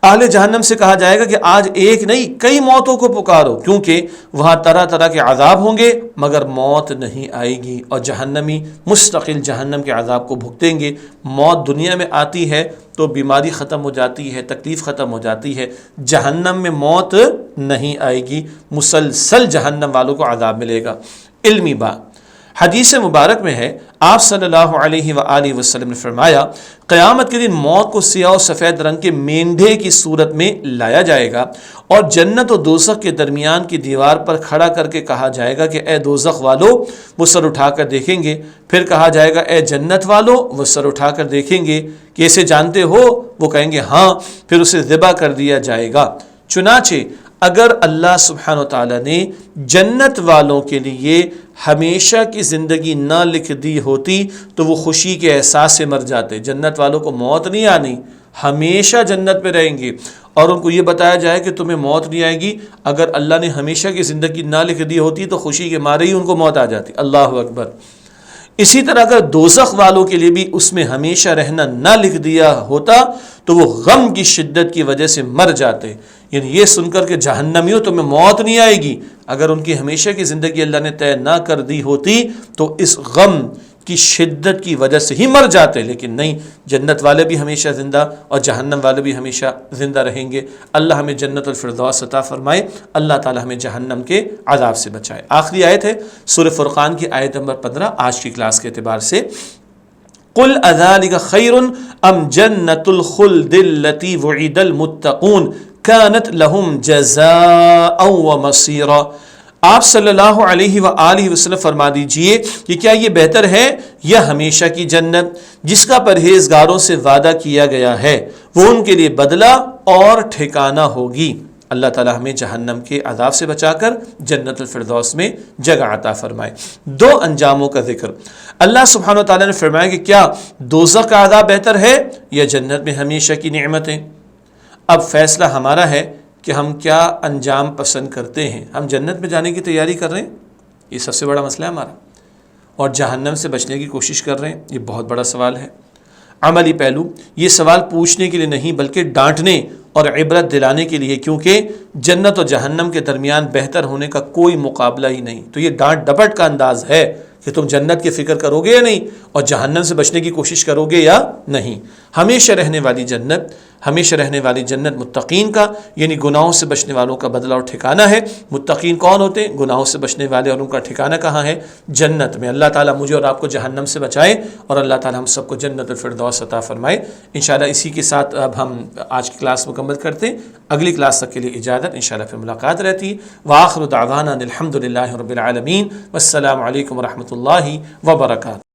اہل جہنم سے کہا جائے گا کہ آج ایک نہیں کئی موتوں کو پکارو، کیونکہ وہاں طرح طرح کے عذاب ہوں گے مگر موت نہیں آئے گی، اور جہنمی مستقل جہنم کے عذاب کو بھگتیں گے۔ موت دنیا میں آتی ہے تو بیماری ختم ہو جاتی ہے، تکلیف ختم ہو جاتی ہے، جہنم میں موت نہیں آئے گی، مسلسل جہنم والوں کو عذاب ملے گا۔ علمی بات، حدیث مبارک میں ہے، آپ صلی اللہ علیہ وآلہ وسلم نے فرمایا، قیامت کے دن موت کو سیاہ و سفید رنگ کے مینڈھے کی صورت میں لایا جائے گا، اور جنت و دوزخ کے درمیان کی دیوار پر کھڑا کر کے کہا جائے گا کہ اے دوزخ والو، وہ سر اٹھا کر دیکھیں گے۔ پھر کہا جائے گا اے جنت والو، وہ سر اٹھا کر دیکھیں گے کہ اسے جانتے ہو؟ وہ کہیں گے ہاں، پھر اسے ذبح کر دیا جائے گا۔ چنانچہ اگر اللہ سبحانہ وتعالی نے جنت والوں کے لیے ہمیشہ کی زندگی نہ لکھ دی ہوتی تو وہ خوشی کے احساس سے مر جاتے۔ جنت والوں کو موت نہیں آنی، ہمیشہ جنت میں رہیں گے، اور ان کو یہ بتایا جائے کہ تمہیں موت نہیں آئے گی۔ اگر اللہ نے ہمیشہ کی زندگی نہ لکھ دی ہوتی تو خوشی کے مارے ہی ان کو موت آ جاتی۔ اللہ اکبر۔ اسی طرح اگر دوزخ والوں کے لیے بھی اس میں ہمیشہ رہنا نہ لکھ دیا ہوتا تو وہ غم کی شدت کی وجہ سے مر جاتے۔ یعنی یہ سن کر کہ جہنمیوں تمہیں موت نہیں آئے گی، اگر ان کی ہمیشہ کی زندگی اللہ نے طے نہ کر دی ہوتی تو اس غم کی شدت کی وجہ سے ہی مر جاتے، لیکن نہیں، جنت والے بھی ہمیشہ زندہ اور جہنم والے بھی ہمیشہ زندہ رہیں گے۔ اللہ ہمیں جنت الفردوس عطا فرمائے، اللہ تعالی ہمیں جہنم کے عذاب سے بچائے۔ آخری آیت ہے سورہ فرقان کی آیت نمبر 15 آج کی کلاس کے اعتبار سے، قل اذالک خیر ام جنت الخلد التی وعد المتقون كانت لهم جزاء ومصيرا۔ آپ صلی اللہ علیہ وآلہ وسلم فرما دیجئے کہ کیا یہ بہتر ہے یا ہمیشہ کی جنت جس کا پرہیزگاروں سے وعدہ کیا گیا ہے، وہ ان کے لیے بدلہ اور ٹھکانہ ہوگی۔ اللہ تعالی ہمیں جہنم کے عذاب سے بچا کر جنت الفردوس میں جگہ عطا فرمائے۔ دو انجاموں کا ذکر اللہ سبحانہ وتعالی نے فرمایا کہ کیا دوزخ کا عذاب بہتر ہے یا جنت میں ہمیشہ کی نعمتیں۔ اب فیصلہ ہمارا ہے کہ ہم کیا انجام پسند کرتے ہیں۔ ہم جنت میں جانے کی تیاری کر رہے ہیں، یہ سب سے بڑا مسئلہ ہے ہمارا، اور جہنم سے بچنے کی کوشش کر رہے ہیں، یہ بہت بڑا سوال ہے۔ عملی پہلو، یہ سوال پوچھنے کے لیے نہیں بلکہ ڈانٹنے اور عبرت دلانے کے لیے، کیونکہ جنت اور جہنم کے درمیان بہتر ہونے کا کوئی مقابلہ ہی نہیں۔ تو یہ ڈانٹ ڈپٹ کا انداز ہے کہ تم جنت کی فکر کرو گے یا نہیں، اور جہنم سے بچنے کی کوشش کرو گے یا نہیں۔ ہمیشہ رہنے والی جنت، ہمیشہ رہنے والی جنت متقین کا، یعنی گناہوں سے بچنے والوں کا بدلہ اور ٹھکانہ ہے۔ متقین کون ہوتے ہیں؟ گناہوں سے بچنے والے، اور ان کا ٹھکانہ کہاں ہے؟ جنت میں۔ اللہ تعالیٰ مجھے اور آپ کو جہنم سے بچائے، اور اللہ تعالیٰ ہم سب کو جنت الفردوس عطا فرمائے۔ انشاءاللہ اسی کے ساتھ اب ہم آج کی کلاس مکمل کرتے ہیں۔ اگلی کلاس تک کے لیے اجازت، انشاءاللہ پھر ملاقات رہتی ہے۔ وآخر دعوانا الحمد للہ رب العالمین، والسلام علیکم ورحمۃ اللہ وبرکاتہ۔